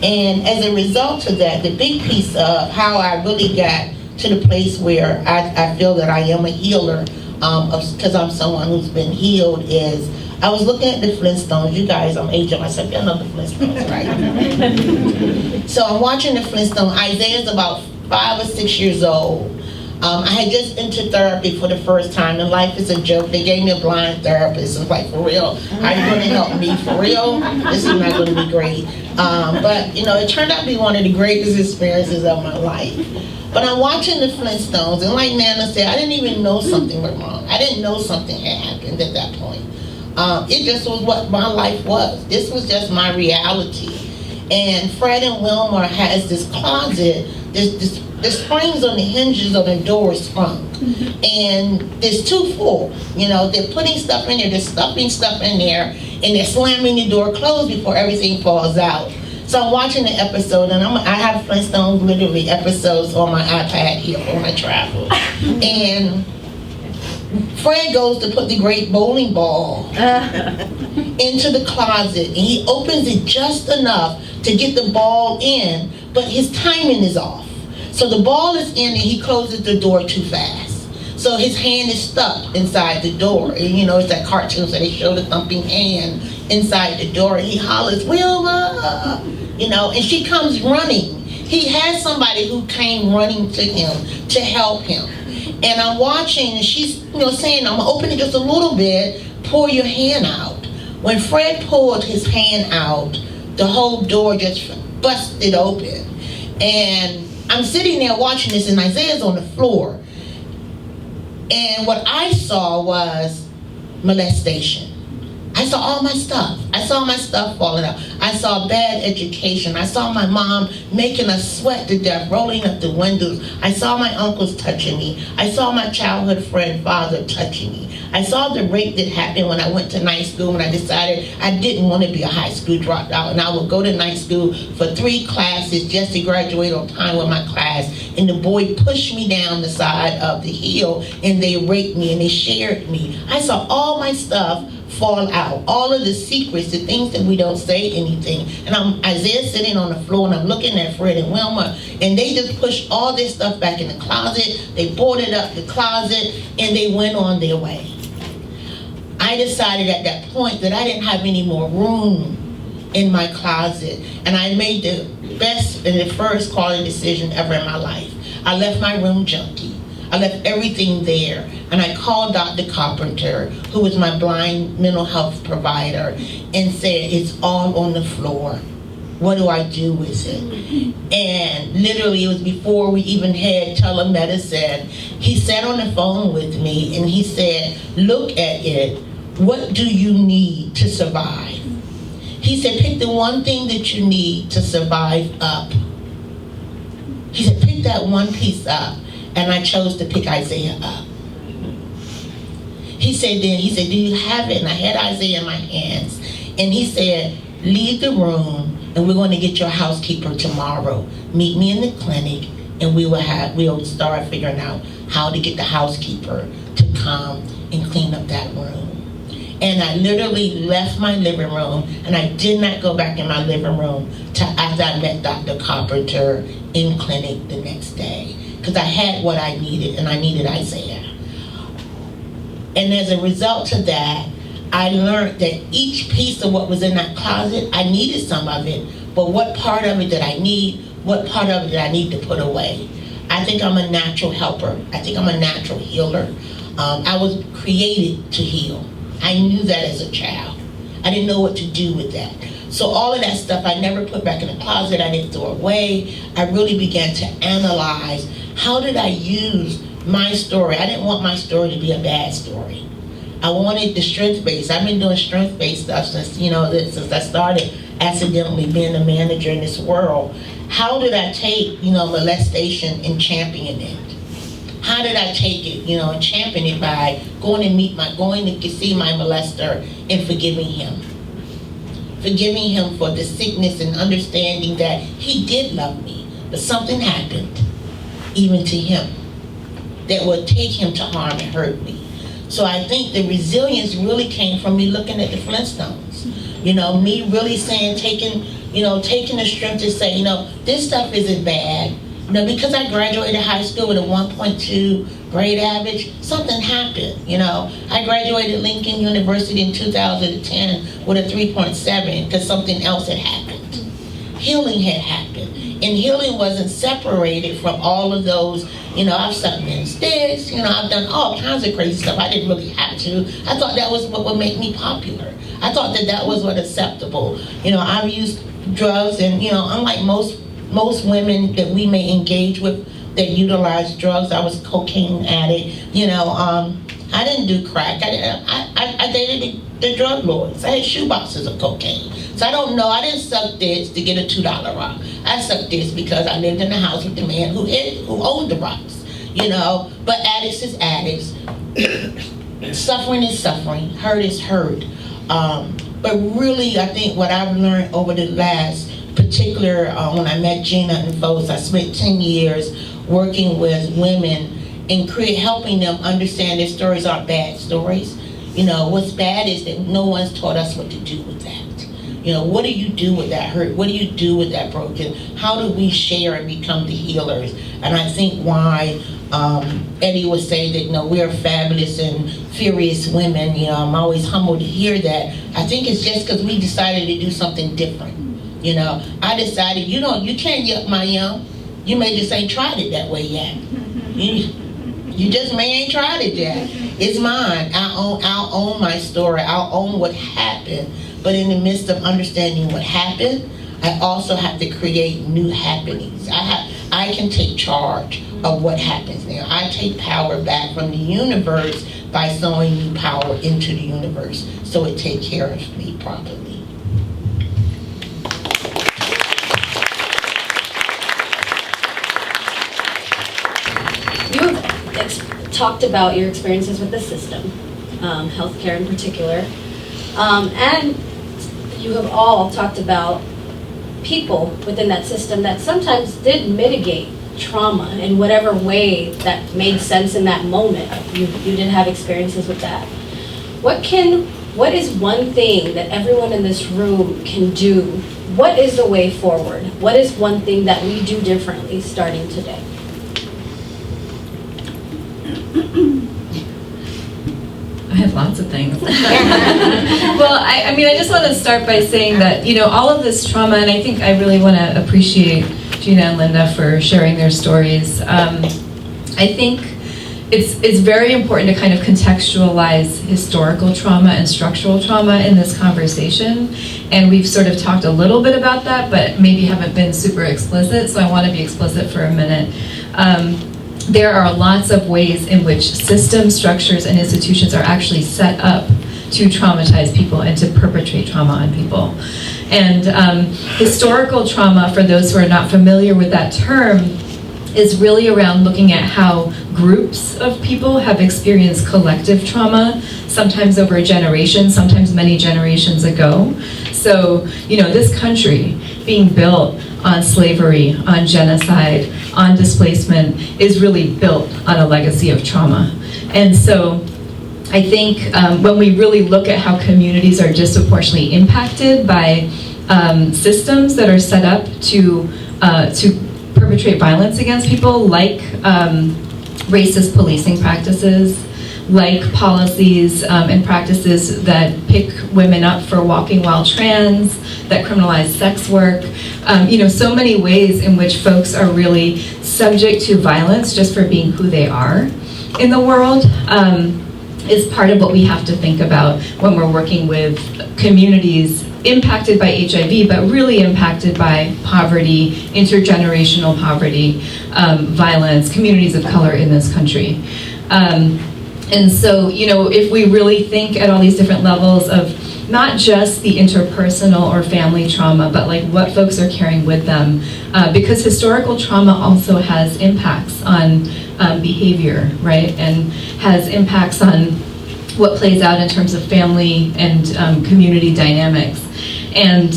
And as a result of that, the big piece of how I really got to the place where I feel that I am a healer, because I'm someone who's been healed, is I was looking at the Flintstones. You guys, I'm aging myself. You know the Flintstones, right? So I'm watching the Flintstones. Isaiah's about 5 or 6 years old. I had just entered therapy for the first time, and life is a joke. They gave me a blind therapist. I'm like, for real? How are you going to help me? For real? This is not going to be great. But, it turned out to be one of the greatest experiences of my life. But I'm watching the Flintstones, and like Nana said, I didn't even know something was wrong. I didn't know something had happened at that point. It just was what my life was. This was just my reality. And Fred and Wilma has this closet, the springs on the hinges on the door is sprung. And there's 2 full. They're putting stuff in there, they're stuffing stuff in there, and they're slamming the door closed before everything falls out. So I'm watching the episode, and I have Flintstones literally episodes on my iPad here for my travel. And Fred goes to put the great bowling ball into the closet, and he opens it just enough to get the ball in, but his timing is off. So the ball is in, and he closes the door too fast. So his hand is stuck inside the door. And it's that cartoon, so they show the thumping hand inside the door, and he hollers, Wilma! And she comes running. He had somebody who came running to him to help him. And I'm watching, and she's, saying, I'm gonna open it just a little bit, pour your hand out. When Fred pulled his hand out, the whole door just busted open. And I'm sitting there watching this, and Isaiah's on the floor. And what I saw was molestation. I saw all my stuff. I saw my stuff falling out. I saw bad education. I saw my mom making us sweat to death, rolling up the windows. I saw my uncles touching me. I saw my childhood friend father touching me. I saw the rape that happened when I went to night school, when I decided I didn't want to be a high school dropout, and I would go to night school for 3 classes just to graduate on time with my class. And the boy pushed me down the side of the hill, and they raped me, and they shared me. I saw all my stuff fall out, all of the secrets, the things that we don't say anything. And Isaiah sitting on the floor, and I'm looking at Fred and Wilma, and they just pushed all this stuff back in the closet. They boarded up the closet, and they went on their way. I decided at that point that I didn't have any more room in my closet, and I made the best and the first quality decision ever in my life. I left my room junkie. I left everything there, and I called Dr. Carpenter, who was my blind mental health provider, and said, it's all on the floor. What do I do with it? And literally, it was before we even had telemedicine. He sat on the phone with me, and he said, look at it. What do you need to survive? He said, pick the one thing that you need to survive up. He said, pick that one piece up. And I chose to pick Isaiah up. He said, do you have it? And I had Isaiah in my hands. And he said, leave the room, and we're going to get your housekeeper tomorrow. Meet me in the clinic, and we'll start figuring out how to get the housekeeper to come and clean up that room. And I literally left my living room, and I did not go back in my living room till after I met Dr. Carpenter in clinic the next day. Because I had what I needed, and I needed Isaiah. And as a result of that, I learned that each piece of what was in that closet, I needed some of it, but what part of it did I need? What part of it did I need to put away? I think I'm a natural helper. I think I'm a natural healer. I was created to heal. I knew that as a child. I didn't know what to do with that. So all of that stuff I never put back in the closet. I didn't throw it away. I really began to analyze, how did I use my story? I didn't want my story to be a bad story. I wanted the strength-based. I've been doing strength-based stuff since I started accidentally being a manager in this world. How did I take, molestation and champion it? How did I take it, and champion it by going to see my molester and forgiving him? Forgiving him for the sickness and understanding that he did love me, but something happened, even to him, that would take him to harm and hurt me. So I think the resilience really came from me looking at the Flintstones. Me really saying, taking the strength to say, this stuff isn't bad. Because I graduated high school with a 1.2 grade average, something happened. I graduated Lincoln University in 2010 with a 3.7 because something else had happened. Healing had happened. And healing wasn't separated from all of those, I've sucked men's dicks, I've done all kinds of crazy stuff. I didn't really have to. I thought that was what would make me popular. I thought that was what acceptable. I've used drugs, and, unlike most women that we may engage with that utilize drugs, I was a cocaine addict. I didn't do crack. I dated the drug lords. I had shoe boxes of cocaine. So I don't know. I didn't suck this to get a $2 rock. I sucked this because I lived in a house with the man who owned the rocks. But addicts is addicts. Suffering is suffering. Hurt is hurt. But really, I think what I've learned over the last particular, when I met Gina and folks, I spent 10 years working with women and helping them understand their stories aren't bad stories. What's bad is that no one's taught us what to do with that. What do you do with that hurt? What do you do with that broken? How do we share and become the healers? And I think why Eddie would say that, we're fabulous and furious women. I'm always humbled to hear that. I think it's just because we decided to do something different. I decided, you can't yuck my yum. You may just ain't tried it that way yet. You just may ain't tried it yet. It's mine. I'll own my story. I'll own what happened. But in the midst of understanding what happened, I also have to create new happenings. I can take charge of what happens now. I take power back from the universe by sowing new power into the universe so it takes care of me properly. You have talked about your experiences with the system, healthcare in particular, and you have all talked about people within that system that sometimes did mitigate trauma in whatever way that made sense in that moment. You did have experiences with that. What is one thing that everyone in this room can do? What is the way forward? What is one thing that we do differently starting today? I have lots of things. Well, I mean, I just want to start by saying that, all of this trauma, and I think I really want to appreciate Gina and Linda for sharing their stories. I think it's very important to kind of contextualize historical trauma and structural trauma in this conversation. And we've sort of talked a little bit about that, but maybe haven't been super explicit, so I want to be explicit for a minute. There are lots of ways in which systems, structures, and institutions are actually set up to traumatize people and to perpetrate trauma on people. And historical trauma, for those who are not familiar with that term, is really around looking at how groups of people have experienced collective trauma, sometimes over a generation, sometimes many generations ago. So, this country being built on slavery, on genocide, on displacement is really built on a legacy of trauma. And so I think when we really look at how communities are disproportionately impacted by systems that are set up to perpetrate violence against people, like racist policing practices, like policies and practices that pick women up for walking while trans, that criminalize sex work, so many ways in which folks are really subject to violence just for being who they are in the world, is part of what we have to think about when we're working with communities impacted by HIV, but really impacted by poverty, intergenerational poverty, violence, communities of color in this country. And so, if we really think at all these different levels of not just the interpersonal or family trauma, but like what folks are carrying with them, because historical trauma also has impacts on behavior, right? And has impacts on what plays out in terms of family and community dynamics. And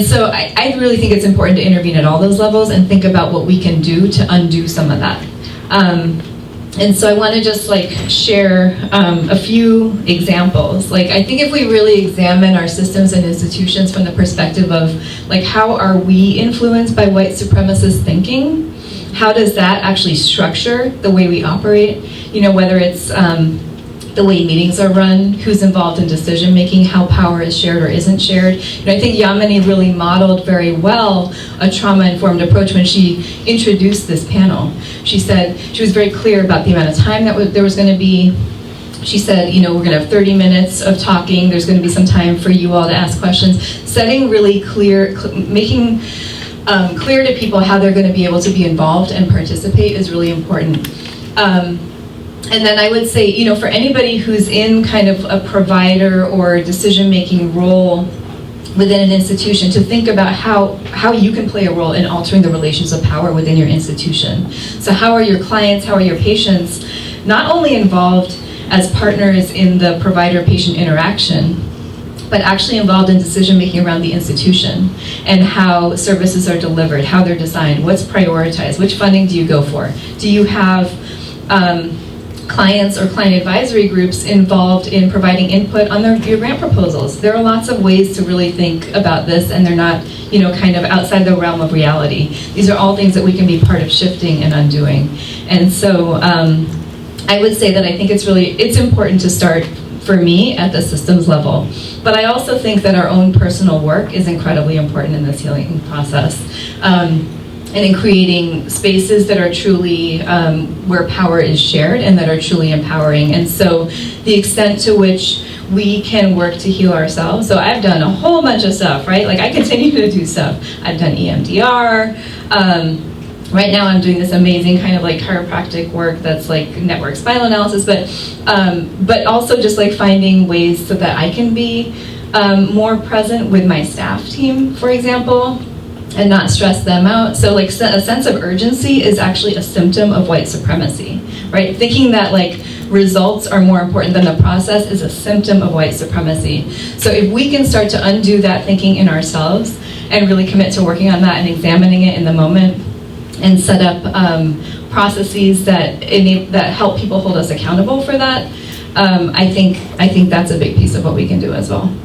so I really think it's important to intervene at all those levels and think about what we can do to undo some of that. And so I want to just share a few examples. I think if we really examine our systems and institutions from the perspective of how are we influenced by white supremacist thinking, how does that actually structure the way we operate? Whether it's the way meetings are run, who's involved in decision making, how power is shared or isn't shared. I think Yamini really modeled very well a trauma-informed approach when she introduced this panel. She said, she was very clear about the amount of time that there was going to be. She said, we're going to have 30 minutes of talking. There's going to be some time for you all to ask questions. Setting really clear, making clear to people how they're going to be able to be involved and participate is really important. And then I would say, for anybody who's in kind of a provider or decision-making role within an institution, to think about how you can play a role in altering the relations of power within your institution. So how are your clients, how are your patients not only involved as partners in the provider-patient interaction, but actually involved in decision-making around the institution and how services are delivered, how they're designed, what's prioritized, which funding do you go for? Do you have clients or client advisory groups involved in providing input on your grant proposals? There are lots of ways to really think about this, and they're not, kind of outside the realm of reality. These are all things that we can be part of shifting and undoing. And so I would say that I think it's important to start, for me, at the systems level. But I also think that our own personal work is incredibly important in this healing process. and in creating spaces that are truly where power is shared and that are truly empowering. And so the extent to which we can work to heal ourselves. So I've done a whole bunch of stuff, right? Like I continue to do stuff. I've done EMDR. Right now I'm doing this amazing kind of like chiropractic work that's like network spinal analysis, but also just like finding ways so that I can be more present with my staff team, for example, and not stress them out. So like a sense of urgency is actually a symptom of white supremacy, right? Thinking that like results are more important than the process is a symptom of white supremacy. So if we can start to undo that thinking in ourselves and really commit to working on that and examining it in the moment and set up processes that help people hold us accountable for that, I think that's a big piece of what we can do as well.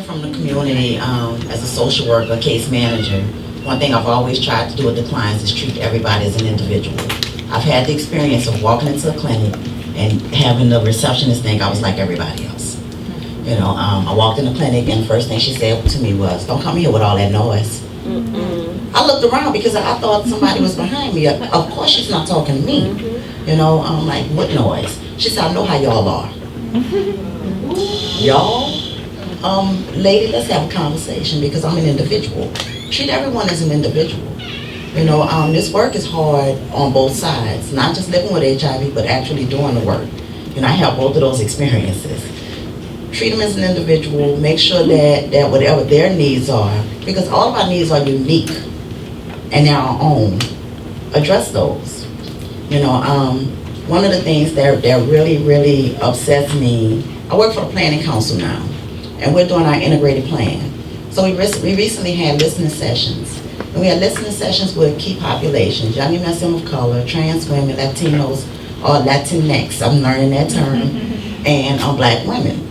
From the community, as a social worker, case manager, one thing I've always tried to do with the clients is treat everybody as an individual. I've had the experience of walking into a clinic and having the receptionist think I was like everybody else. You know, I walked in the clinic and the first thing she said to me was, "Don't come here with all that noise." I looked around because I thought somebody was behind me. Of course she's not talking to me. You know, I'm like, "What noise?" She said, "I know how y'all are." Y'all? Lady, let's have a conversation because I'm an individual. Treat everyone as an individual. You know, this work is hard on both sides, not just living with HIV, but actually doing the work. You know, I have both of those experiences. Treat them as an individual, make sure that whatever their needs are, because all of our needs are unique and they're our own, address those. You know, one of the things that really, really upsets me, I work for the Planning Council now, and we're doing our integrated plan. So we recently had listening sessions. And we had listening sessions with key populations, young and men of color, trans women, Latinos, or Latinx, I'm learning that term, and Black women.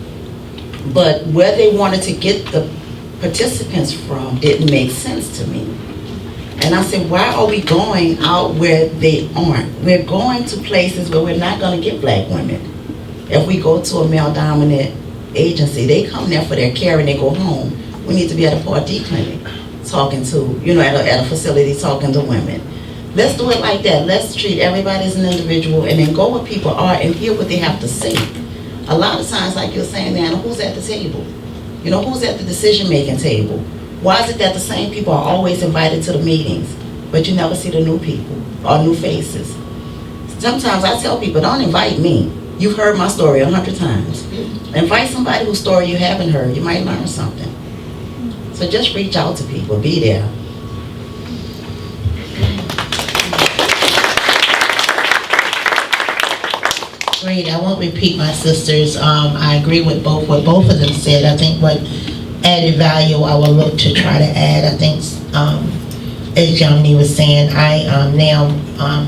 But where they wanted to get the participants from didn't make sense to me. And I said, why are we going out where they aren't? We're going to places where we're not going to get Black women. If we go to a male-dominant agency, they come there for their care and they go home. We need to be at a Part D clinic talking to, you know, at a facility talking to women. Let's do it like that. Let's treat everybody as an individual and then go where people are and hear what they have to say. A lot of times, like you're saying, Nana, who's at the table? You know, who's at the decision-making table? Why is it that the same people are always invited to the meetings, but you never see the new people or new faces? Sometimes I tell people, don't invite me. You've heard my story 100 times. Invite somebody whose story you haven't heard. You might learn something. So just reach out to people. Be there. Great. I won't repeat my sisters. I agree with what both of them said. I think what added value I will look to try to add. I think, as Jomini was saying, I now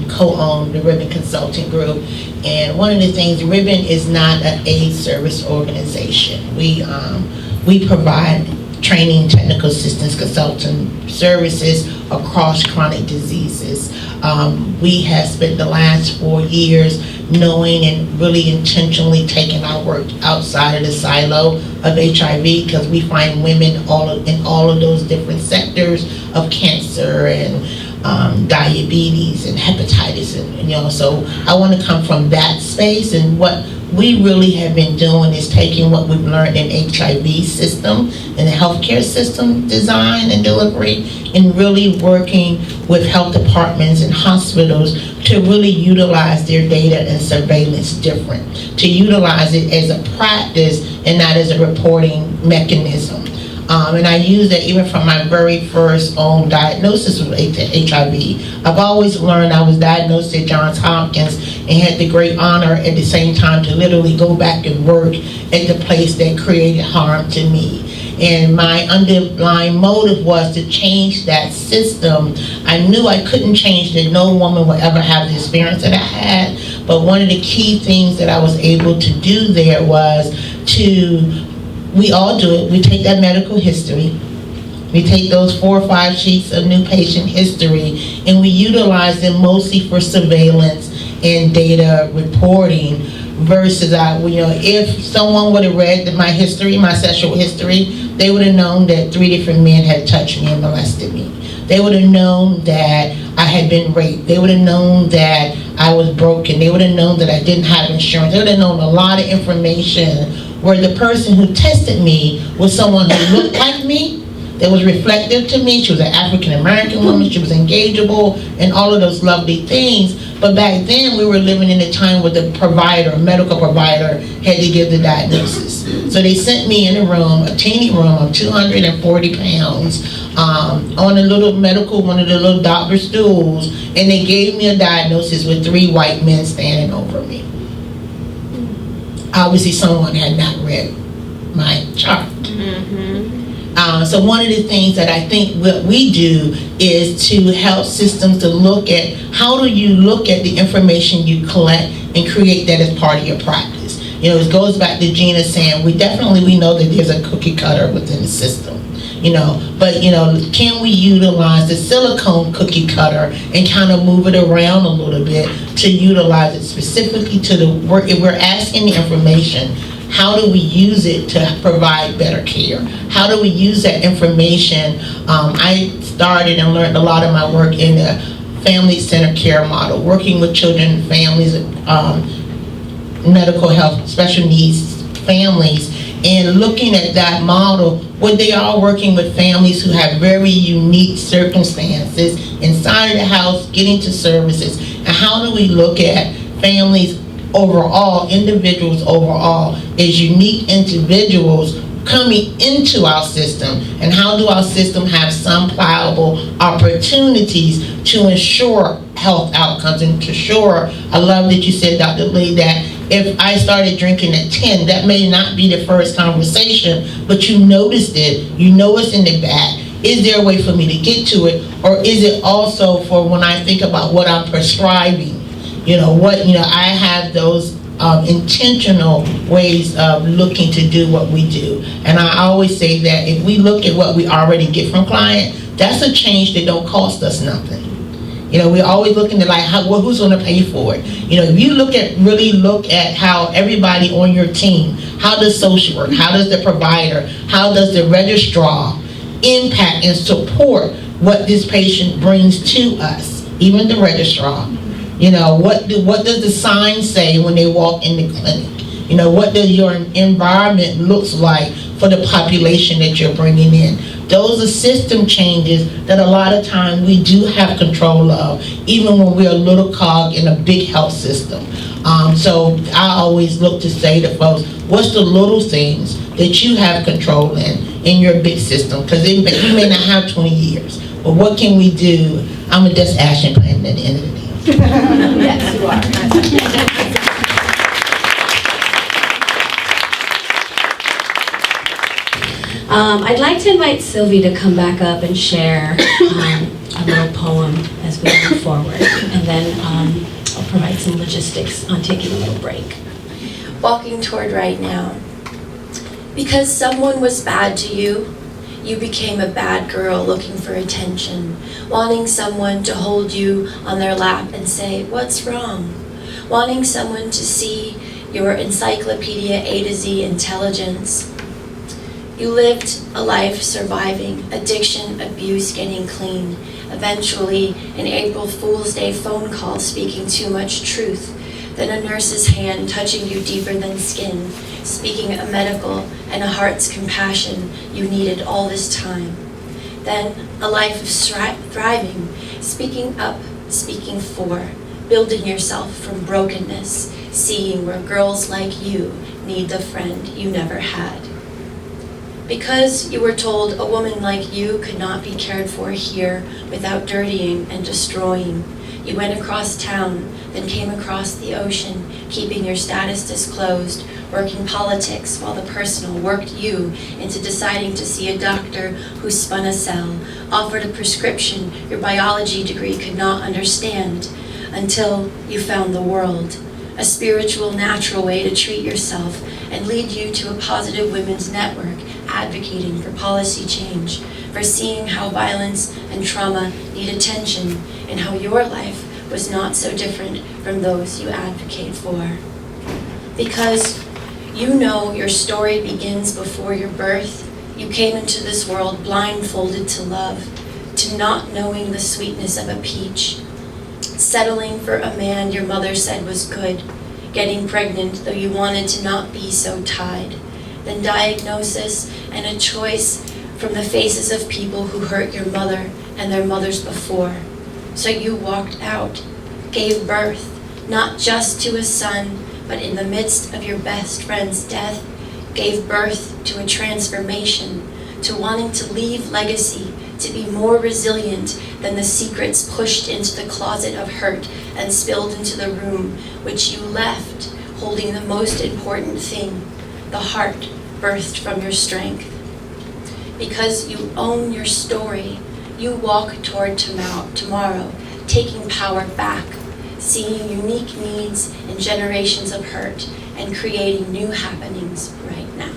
co-own the Ribbon Consulting Group. And one of the things, Ribbon is not an AIDS service organization. We provide training, technical assistance, consultant services across chronic diseases. We have spent the last 4 years knowing and really intentionally taking our work outside of the silo of HIV, because we find women in all of those different sectors of cancer and diabetes and hepatitis, and you know, so I want to come from that space. And what we really have been doing is taking what we've learned in HIV system and the healthcare system design and delivery, and really working with health departments and hospitals to really utilize their data and surveillance different, to utilize it as a practice and not as a reporting mechanism. And I use that even from my very first own diagnosis with HIV. I've always learned. I was diagnosed at Johns Hopkins and had the great honor at the same time to literally go back and work at the place that created harm to me. And my underlying motive was to change that system. I knew I couldn't change that no woman would ever have the experience that I had, but one of the key things that I was able to do there was we all do it. We take that medical history. We take those 4 or 5 sheets of new patient history, and we utilize them mostly for surveillance and data reporting versus if someone would have read my history, my sexual history, they would have known that 3 different men had touched me and molested me. They would have known that I had been raped. They would have known that I was broken. They would have known that I didn't have insurance. They would have known a lot of information where the person who tested me was someone who looked like me, that was reflective to me. She was an African American woman. She was engageable and all of those lovely things. But back then we were living in a time where the provider, a medical provider, had to give the diagnosis. So they sent me in a room, a teeny room of 240 pounds, on a little medical, one of the little doctor stools, and they gave me a diagnosis with 3 white men standing over me. Obviously someone had not read my chart. So one of the things that I think what we do is to help systems to look at how do you look at the information you collect and create that as part of your practice. It goes back to Gina saying we know that there's a cookie cutter within the system. But can we utilize the silicone cookie cutter and kind of move it around a little bit to utilize it specifically to if we're asking the information, how do we use it to provide better care? How do we use that information? I started and learned a lot of my work in the family-centered care model, working with children, families, medical health, special needs families, and looking at that model where they are working with families who have very unique circumstances inside of the house, getting to services, and how do we look at families overall, individuals overall, as unique individuals coming into our system, and how do our system have some pliable opportunities to ensure health outcomes and to ensure, I love that you said, Dr. Lee, that if I started drinking at 10, that may not be the first conversation, but you noticed it, you know it's in the back. Is there a way for me to get to it, or is it also for when I think about what I'm prescribing? I have those intentional ways of looking to do what we do. And I always say that if we look at what we already get from client, that's a change that don't cost us nothing. We're always looking at who's going to pay for it. If you really look at how everybody on your team, how does social work, how does the provider, how does the registrar impact and support what this patient brings to us, even the registrar. What does the sign say when they walk in the clinic? What does your environment looks like for the population that you're bringing in? Those are system changes that a lot of time we do have control of, even when we're a little cog in a big health system. So I always look to say to folks, what's the little things that you have control in your big system? Because you may not have 20 years, but what can we do? I'm a just action plan at the end of the day. Yes, you are. I'd like to invite Sylvie to come back up and share a little poem as we move forward, and then I'll provide some logistics on taking a little break. Walking toward right now. Because someone was bad to you, you became a bad girl looking for attention, wanting someone to hold you on their lap and say, "What's wrong?" Wanting someone to see your encyclopedia A to Z intelligence. You lived a life surviving addiction, abuse, getting clean. Eventually, an April Fool's Day phone call speaking too much truth. Then a nurse's hand touching you deeper than skin, speaking a medical and a heart's compassion you needed all this time. Then a life of thriving, speaking up, speaking for, building yourself from brokenness, seeing where girls like you need the friend you never had. Because you were told a woman like you could not be cared for here without dirtying and destroying, you went across town, then came across the ocean, keeping your status disclosed, working politics while the personal worked you into deciding to see a doctor who spun a cell, offered a prescription your biology degree could not understand, until you found the world, a spiritual, natural way to treat yourself and lead you to a positive women's network advocating for policy change, for seeing how violence and trauma need attention and how your life was not so different from those you advocate for. Because you know your story begins before your birth. You came into this world blindfolded to love, to not knowing the sweetness of a peach, settling for a man your mother said was good, getting pregnant though you wanted to not be so tied, then diagnosis and a choice from the faces of people who hurt your mother and their mothers before. So you walked out, gave birth, not just to a son, but in the midst of your best friend's death, gave birth to a transformation, to wanting to leave legacy, to be more resilient than the secrets pushed into the closet of hurt and spilled into the room, which you left holding the most important thing, the heart birthed from your strength. Because you own your story, you walk toward tomorrow, taking power back, seeing unique needs and generations of hurt, and creating new happenings right now.